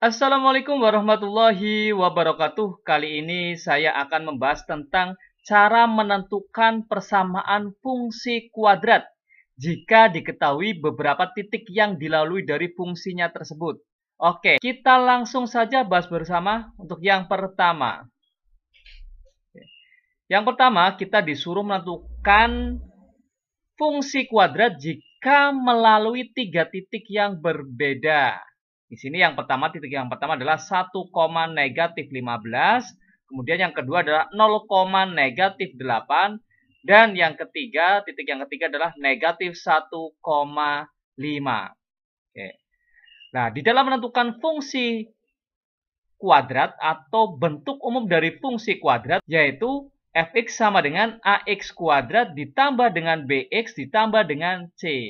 Assalamualaikum warahmatullahi wabarakatuh. Kali ini saya akan membahas tentang cara menentukan persamaan fungsi kuadrat jika diketahui beberapa titik yang dilalui dari fungsinya tersebut. Oke, kita langsung saja bahas bersama untuk yang pertama. Yang pertama, kita disuruh menentukan fungsi kuadrat jika melalui tiga titik yang berbeda. Di sini titik yang pertama adalah 1, negatif 15, kemudian yang kedua adalah 0, negatif 8, dan titik yang ketiga adalah negatif 1,5. Oke. Nah, di dalam menentukan fungsi kuadrat atau bentuk umum dari fungsi kuadrat, yaitu fx sama dengan ax kuadrat ditambah dengan bx ditambah dengan c.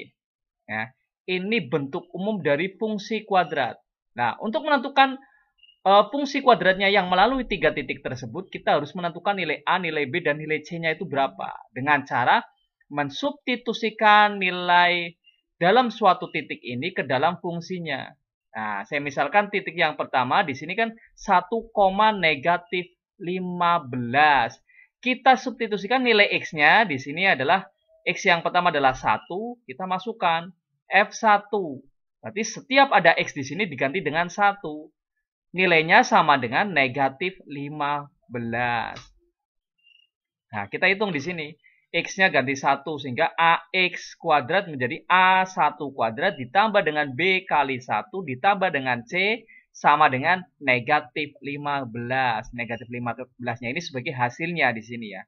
Ya, ini bentuk umum dari fungsi kuadrat. Nah, untuk menentukan fungsi kuadratnya yang melalui tiga titik tersebut, kita harus menentukan nilai A, nilai B, dan nilai C-nya itu berapa. Dengan cara mensubstitusikan nilai dalam suatu titik ini ke dalam fungsinya. Nah, saya misalkan titik yang pertama di sini kan 1, negatif 15. Kita substitusikan nilai X-nya di sini adalah X yang pertama adalah 1, kita masukkan F1. Berarti setiap ada X di sini diganti dengan 1. Nilainya sama dengan negatif 15. Nah, kita hitung di sini. X-nya ganti 1 sehingga AX kuadrat menjadi A1 kuadrat ditambah dengan B kali 1 ditambah dengan C sama dengan negatif 15. Negatif 15-nya ini sebagai hasilnya di sini ya.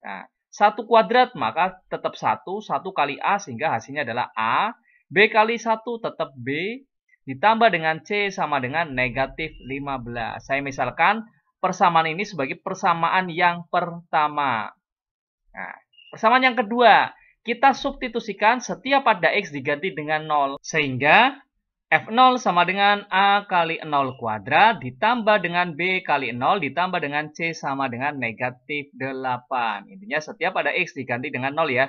Nah, 1 kuadrat maka tetap 1 kali A sehingga hasilnya adalah A. B kali 1 tetap B ditambah dengan C sama dengan negatif 15. Saya misalkan persamaan ini sebagai persamaan yang pertama. Nah, persamaan yang kedua, kita substitusikan setiap pada X diganti dengan 0. Sehingga F0 sama dengan A kali 0 kuadrat ditambah dengan B kali 0 ditambah dengan C sama dengan negatif 8. Intinya setiap ada X diganti dengan 0 ya.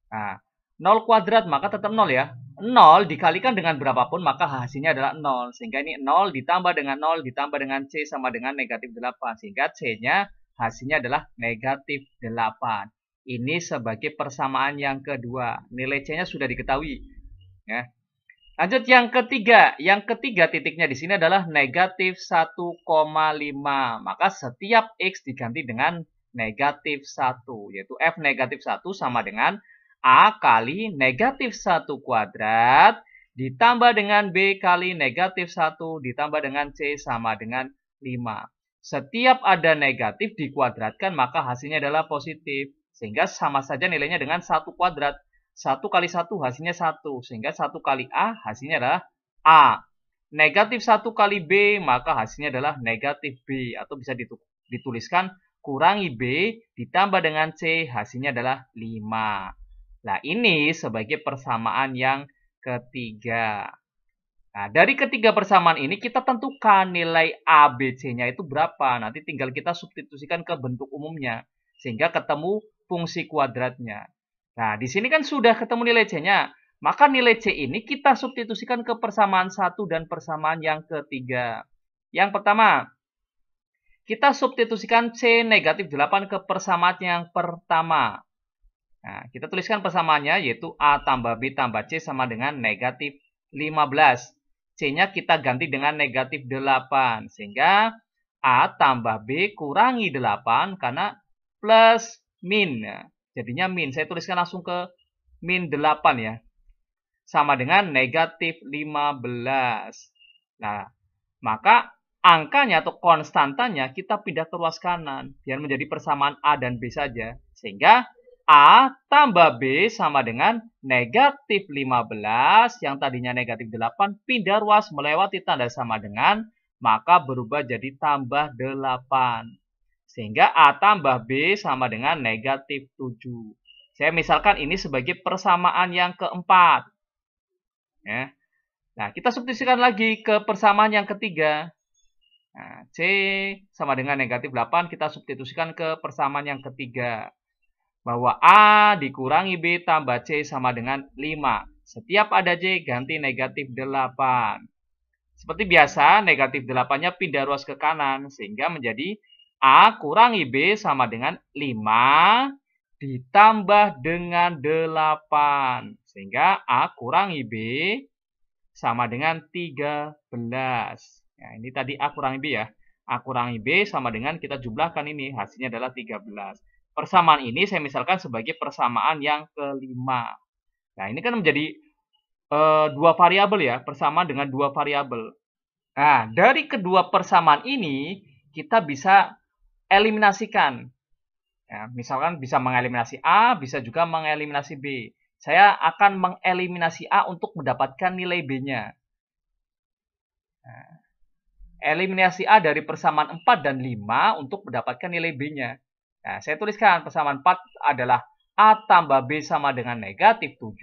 Nah, 0 kuadrat maka tetap 0 ya. 0 dikalikan dengan berapapun maka hasilnya adalah 0. Sehingga ini 0 ditambah dengan 0 ditambah dengan C sama dengan negatif 8. Sehingga C-nya hasilnya adalah negatif 8. Ini sebagai persamaan yang kedua. Nilai C-nya sudah diketahui. Ya. Lanjut yang ketiga. Yang ketiga titiknya di sini adalah negatif 1,5. Maka setiap X diganti dengan negatif 1. Yaitu F negatif 1 sama dengan A kali negatif 1 kuadrat ditambah dengan B kali negatif 1 ditambah dengan C sama dengan 5. Setiap ada negatif dikuadratkan maka hasilnya adalah positif. Sehingga sama saja nilainya dengan 1 kuadrat. 1 kali 1 hasilnya 1. Sehingga 1 kali A hasilnya adalah A. Negatif 1 kali B maka hasilnya adalah negatif B. Atau bisa dituliskan kurangi B ditambah dengan C hasilnya adalah 5. Nah, ini sebagai persamaan yang ketiga. Nah, dari ketiga persamaan ini kita tentukan nilai A, B, C-nya itu berapa. Nanti tinggal kita substitusikan ke bentuk umumnya. Sehingga ketemu fungsi kuadratnya. Nah, di sini kan sudah ketemu nilai C-nya. Maka nilai C ini kita substitusikan ke persamaan 1 dan persamaan yang ketiga. Yang pertama, kita substitusikan C negatif 8 ke persamaan yang pertama. Nah, kita tuliskan persamaannya yaitu A tambah B tambah C sama dengan negatif 15. C-nya kita ganti dengan negatif 8. Sehingga A tambah B kurangi 8 karena plus min. Nah, jadinya min. Saya tuliskan langsung ke min 8 ya. Sama dengan negatif 15. Nah, maka angkanya atau konstantanya kita pindah ke ruas kanan. Biar menjadi persamaan A dan B saja. Sehingga A tambah B sama dengan negatif 15, yang tadinya negatif 8, pindah ruas melewati tanda sama dengan, maka berubah jadi tambah 8. Sehingga A tambah B sama dengan negatif 7. Saya misalkan ini sebagai persamaan yang keempat. Ya. Nah, kita substitusikan lagi ke persamaan yang ketiga. Nah, C sama dengan negatif 8, kita substitusikan ke persamaan yang ketiga. Bahwa A dikurangi B tambah C sama dengan 5. Setiap ada C ganti negatif 8. Seperti biasa, negatif 8-nya pindah ruas ke kanan, sehingga menjadi A kurangi B sama dengan 5 ditambah dengan 8. Sehingga A kurangi B sama dengan 13. Nah, ini tadi A kurangi B ya. A kurangi B sama dengan kita jumlahkan ini, hasilnya adalah 13. Persamaan ini saya misalkan sebagai persamaan yang kelima. Nah, ini kan menjadi dua variabel ya, persamaan dengan dua variabel. Nah, dari kedua persamaan ini, kita bisa eliminasikan. Ya, misalkan bisa mengeliminasi A, bisa juga mengeliminasi B. Saya akan mengeliminasi A untuk mendapatkan nilai B-nya. Nah, eliminasi A dari persamaan 4 dan 5 untuk mendapatkan nilai B-nya. Nah, saya tuliskan persamaan 4 adalah A tambah B sama dengan negatif 7.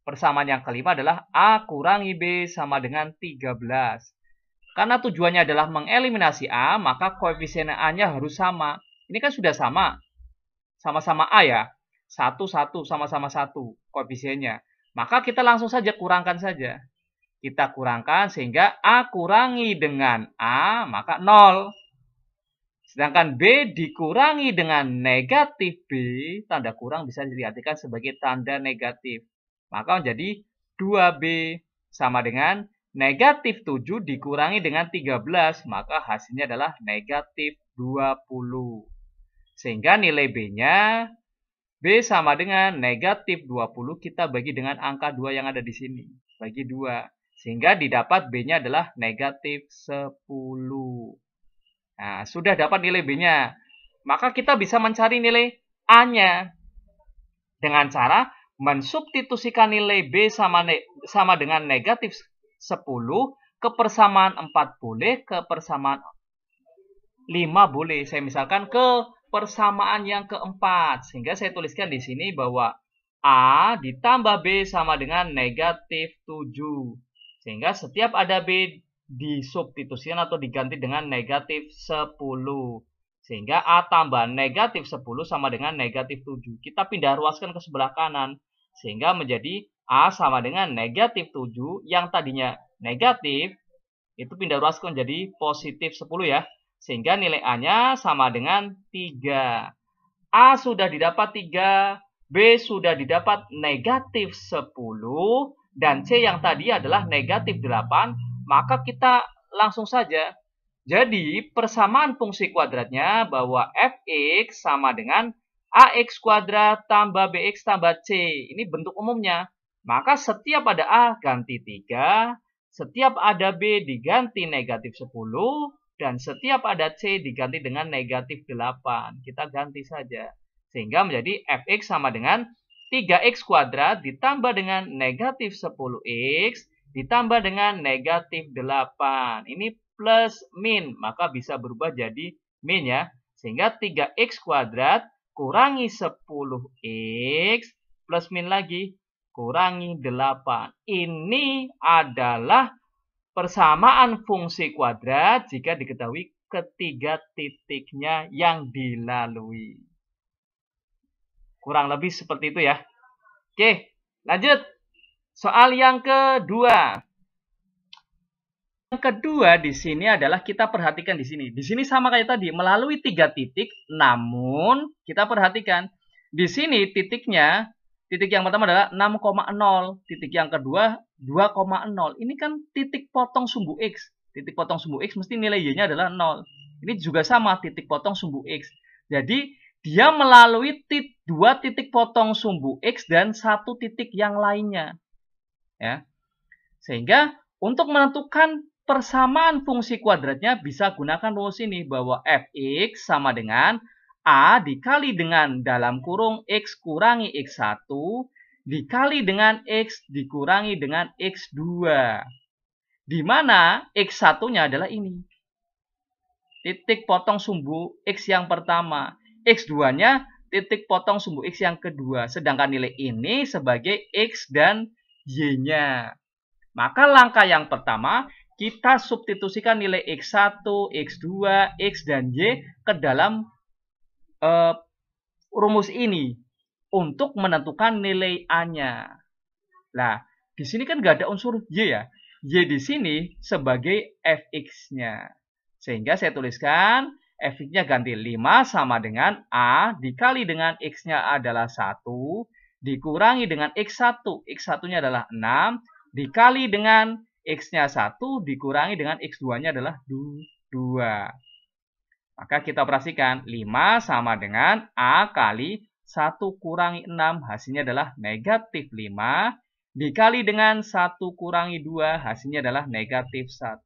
Persamaan yang kelima adalah A kurangi B sama dengan 13. Karena tujuannya adalah mengeliminasi A, maka koefisien A-nya harus sama. Ini kan sudah sama. Sama-sama A ya. 1, 1, sama-sama 1 koefisiennya. Maka kita langsung saja kurangkan saja. Kita kurangkan sehingga A kurangi dengan A, maka 0. Sedangkan B dikurangi dengan negatif B, tanda kurang bisa diartikan sebagai tanda negatif. Maka menjadi 2B sama dengan negatif 7 dikurangi dengan 13, maka hasilnya adalah negatif 20. Sehingga nilai B-nya, B sama dengan negatif 20, kita bagi dengan angka 2 yang ada di sini. Bagi 2. Sehingga didapat B-nya adalah negatif 10. Nah, sudah dapat nilai B-nya. Maka kita bisa mencari nilai A-nya. Dengan cara mensubstitusikan nilai B sama dengan negatif 10 ke persamaan 4 boleh, ke persamaan 5 boleh. Saya misalkan ke persamaan yang keempat. Sehingga saya tuliskan di sini bahwa A ditambah B sama dengan negatif 7. Sehingga setiap ada B disubstitusikan atau diganti dengan negatif 10. Sehingga A tambah negatif 10 sama dengan negatif 7. Kita pindah ruaskan ke sebelah kanan. Sehingga menjadi A sama dengan negatif 7 yang tadinya negatif. Itu pindah ruaskan menjadi positif 10 ya. Sehingga nilai A-nya sama dengan 3. A sudah didapat 3. B sudah didapat negatif 10. Dan C yang tadi adalah negatif 8. Maka kita langsung saja. Jadi persamaan fungsi kuadratnya bahwa fx sama dengan ax kuadrat tambah bx tambah c. Ini bentuk umumnya. Maka setiap ada A ganti 3. Setiap ada B diganti negatif 10. Dan setiap ada C diganti dengan negatif 8. Kita ganti saja. Sehingga menjadi fx sama dengan 3x kuadrat ditambah dengan negatif 10x ditambah dengan negatif 8. Ini plus min, maka bisa berubah jadi min ya. Sehingga 3x kuadrat kurangi 10x plus min lagi kurangi 8. Ini adalah persamaan fungsi kuadrat jika diketahui ketiga titiknya yang dilalui. Kurang lebih seperti itu ya. Oke, lanjut. Soal yang kedua. Yang kedua di sini adalah kita perhatikan di sini. Di sini sama kayak tadi, melalui 3 titik, namun kita perhatikan di sini titiknya, titik yang pertama adalah 6,0, titik yang kedua 2,0. Ini kan titik potong sumbu X. Titik potong sumbu X mesti nilai Y-nya adalah 0. Ini juga sama titik potong sumbu X. Jadi dia melalui 2 titik potong sumbu X dan 1 titik yang lainnya. Ya. Sehingga untuk menentukan persamaan fungsi kuadratnya bisa gunakan rumus ini bahwa fx sama dengan A dikali dengan dalam kurung X kurangi X1 dikali dengan X dikurangi dengan X2. Di mana X1-nya adalah ini. Titik potong sumbu X yang pertama. X2-nya titik potong sumbu X yang kedua. Sedangkan nilai ini sebagai X dan Y-nya. Maka langkah yang pertama, kita substitusikan nilai X1, X2, X, dan Y ke dalam rumus ini untuk menentukan nilai A-nya. Nah, di sini kan nggak ada unsur Y ya. Y di sini sebagai fx-nya. Sehingga saya tuliskan fx-nya ganti 5 sama dengan A dikali dengan x-nya adalah 1 dikurangi dengan x1. X1-nya adalah 6 dikali dengan x-nya 1 dikurangi dengan x2-nya adalah 2. Maka kita operasikan 5 sama dengan A kali 1 kurangi 6 hasilnya adalah negatif 5 dikali dengan 1 kurangi 2 hasilnya adalah negatif 1.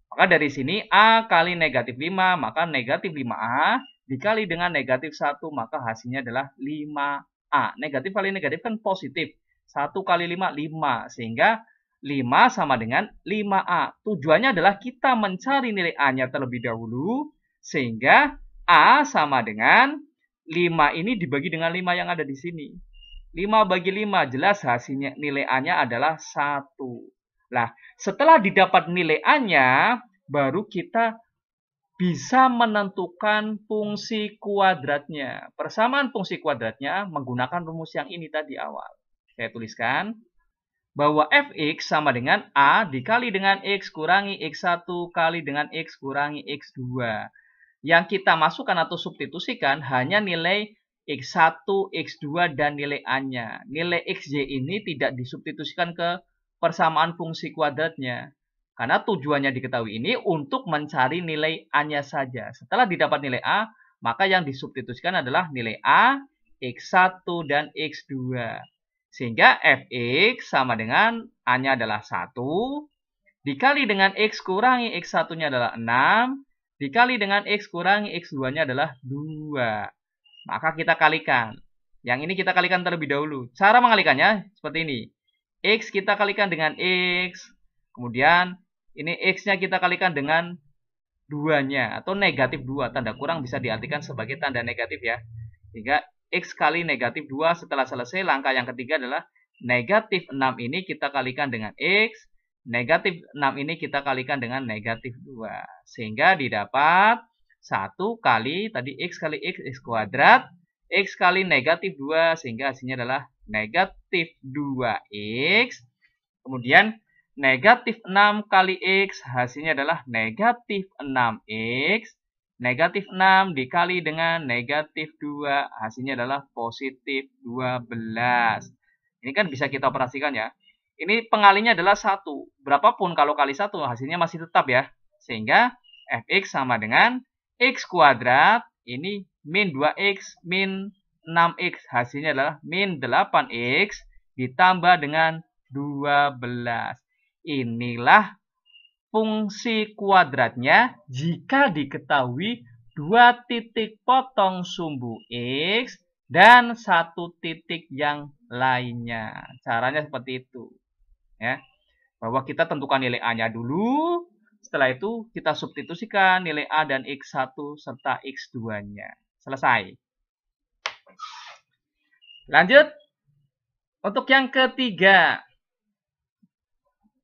Maka dari sini A kali negatif 5 maka negatif 5A dikali dengan negatif 1 maka hasilnya adalah 5A. Negatif kali negatif kan positif. 1 kali 5, 5. Sehingga 5 sama dengan 5A. Tujuannya adalah kita mencari nilai A-nya terlebih dahulu. Sehingga A sama dengan 5 ini dibagi dengan 5 yang ada di sini. 5 bagi 5 jelas hasilnya nilai A-nya adalah 1. Nah, setelah didapat nilai A-nya, baru kita bisa menentukan fungsi kuadratnya. Persamaan fungsi kuadratnya menggunakan rumus yang ini tadi awal. Saya tuliskan bahwa fx sama dengan A dikali dengan x kurangi x1 kali dengan x kurangi x2. Yang kita masukkan atau substitusikan hanya nilai x1, x2, dan nilai A-nya. Nilai xy ini tidak disubstitusikan ke persamaan fungsi kuadratnya. Karena tujuannya diketahui ini untuk mencari nilai A-nya saja. Setelah didapat nilai A, maka yang disubstitusikan adalah nilai A, x1, dan x2. Sehingga fx sama dengan A-nya adalah 1, dikali dengan x kurangi x1-nya adalah 6, dikali dengan x kurangi x2-nya adalah 2. Maka kita kalikan. Yang ini kita kalikan terlebih dahulu. Cara mengalikannya seperti ini. X kita kalikan dengan X. Kemudian ini X-nya kita kalikan dengan 2-nya. Atau negatif 2. Tanda kurang bisa diartikan sebagai tanda negatif ya. Sehingga X kali negatif 2 setelah selesai. Langkah yang ketiga adalah negatif 6 ini kita kalikan dengan X. Negatif 6 ini kita kalikan dengan negatif 2. Sehingga didapat 1 kali tadi X kali X kuadrat. X kali negatif 2. Sehingga hasilnya adalah negatif 2X. Kemudian negatif 6 kali X. Hasilnya adalah negatif 6X. Negatif 6 dikali dengan negatif 2. Hasilnya adalah positif 12. Ini kan bisa kita operasikan ya. Ini pengalinya adalah 1. Berapapun kalau kali 1 hasilnya masih tetap ya. Sehingga fx sama dengan x kuadrat. Ini min 2x min 6x. Hasilnya adalah min 8x ditambah dengan 12. Inilah fungsi kuadratnya jika diketahui 2 titik potong sumbu x dan 1 titik yang lainnya. Caranya seperti itu. Ya, bahwa kita tentukan nilai A-nya dulu, setelah itu kita substitusikan nilai A dan X1 serta X2-nya. Selesai. Lanjut. Untuk yang ketiga.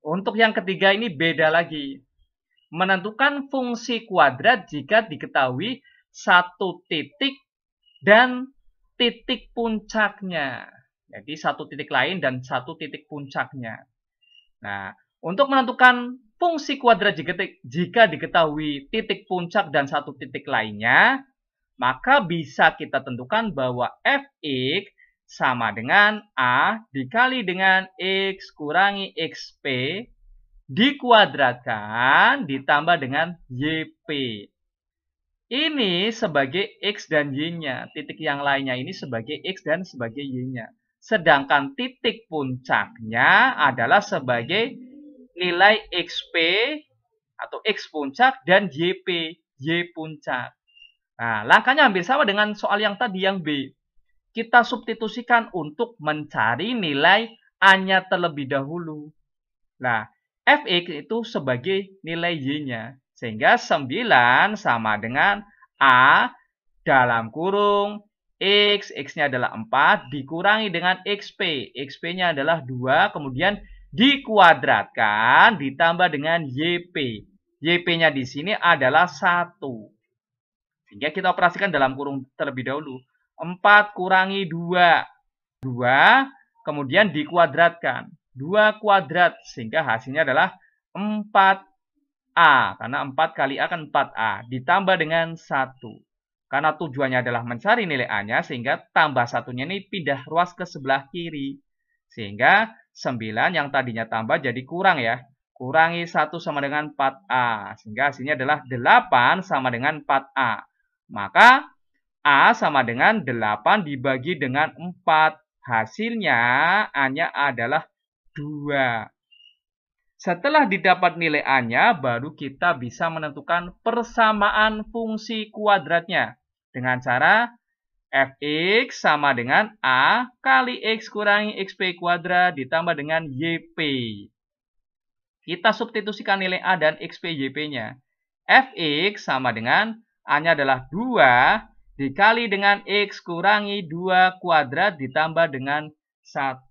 Untuk yang ketiga ini beda lagi. Menentukan fungsi kuadrat jika diketahui 1 titik dan titik puncaknya. Jadi 1 titik lain dan 1 titik puncaknya. Nah, untuk menentukan fungsi kuadrat jika diketahui titik puncak dan 1 titik lainnya, maka bisa kita tentukan bahwa fx sama dengan A dikali dengan X kurangi XP dikuadratkan ditambah dengan YP. Ini sebagai X dan Y-nya. Titik yang lainnya ini sebagai X dan sebagai Y-nya. Sedangkan titik puncaknya adalah sebagai nilai XP atau X puncak dan YP, Y puncak. Nah, langkahnya hampir sama dengan soal yang tadi yang B. Kita substitusikan untuk mencari nilai A-nya terlebih dahulu. Nah, Fx itu sebagai nilai Y-nya. Sehingga 9 sama dengan A dalam kurung X, X-nya adalah 4, dikurangi dengan XP. XP-nya adalah 2, kemudian dikuadratkan, ditambah dengan YP. YP-nya di sini adalah 1. Sehingga kita operasikan dalam kurung terlebih dahulu. 4 kurangi 2. 2, kemudian dikuadratkan. 2 kuadrat. Sehingga hasilnya adalah 4A. Karena 4 kali A kan 4A. Ditambah dengan 1. Karena tujuannya adalah mencari nilai A-nya, sehingga tambah satunya ini pindah ruas ke sebelah kiri. Sehingga 9 yang tadinya tambah jadi kurang ya. Kurangi 1 sama dengan 4A. Sehingga hasilnya adalah 8 sama dengan 4A. Maka A sama dengan 8 dibagi dengan 4. Hasilnya A-nya adalah 2. Setelah didapat nilai A-nya, baru kita bisa menentukan persamaan fungsi kuadratnya. Dengan cara Fx sama dengan A kali X kurangi XP kuadrat ditambah dengan YP. Kita substitusikan nilai A dan XP YP-nya. Fx sama dengan A-nya adalah 2 dikali dengan X kurangi 2 kuadrat ditambah dengan 1.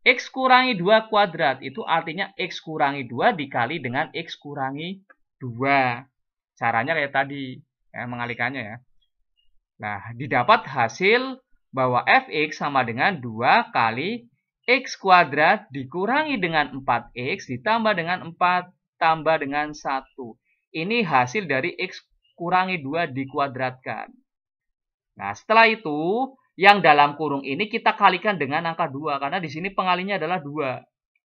X kurangi 2 kuadrat itu artinya X kurangi 2 dikali dengan X kurangi 2. Caranya kayak tadi, ya, mengalikannya ya. Nah, didapat hasil bahwa Fx sama dengan 2 kali X kuadrat dikurangi dengan 4X ditambah dengan 4 tambah dengan 1. Ini hasil dari X kurangi 2 dikuadratkan. Nah, setelah itu, yang dalam kurung ini kita kalikan dengan angka 2. Karena di sini pengalinya adalah 2.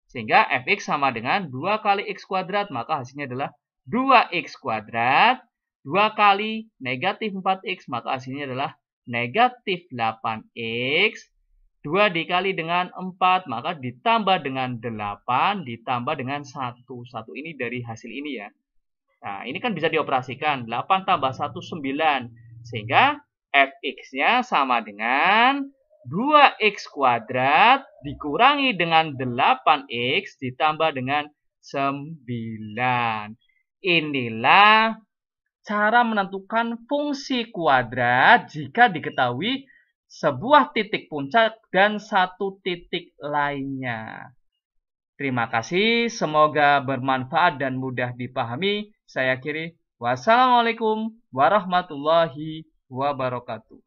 Sehingga Fx sama dengan 2 kali X kuadrat. Maka hasilnya adalah 2X kuadrat. 2 kali negatif 4X. Maka hasilnya adalah negatif 8X. 2 dikali dengan 4, maka ditambah dengan 8, ditambah dengan 1. 1 ini dari hasil ini ya. Nah, ini kan bisa dioperasikan. 8 tambah 1, 9. Sehingga Fx-nya sama dengan 2X kuadrat dikurangi dengan 8X ditambah dengan 9. Inilah cara menentukan fungsi kuadrat jika diketahui sebuah titik puncak dan satu titik lainnya. Terima kasih, semoga bermanfaat dan mudah dipahami. Saya akhiri. Wassalamualaikum warahmatullahi wabarakatuh.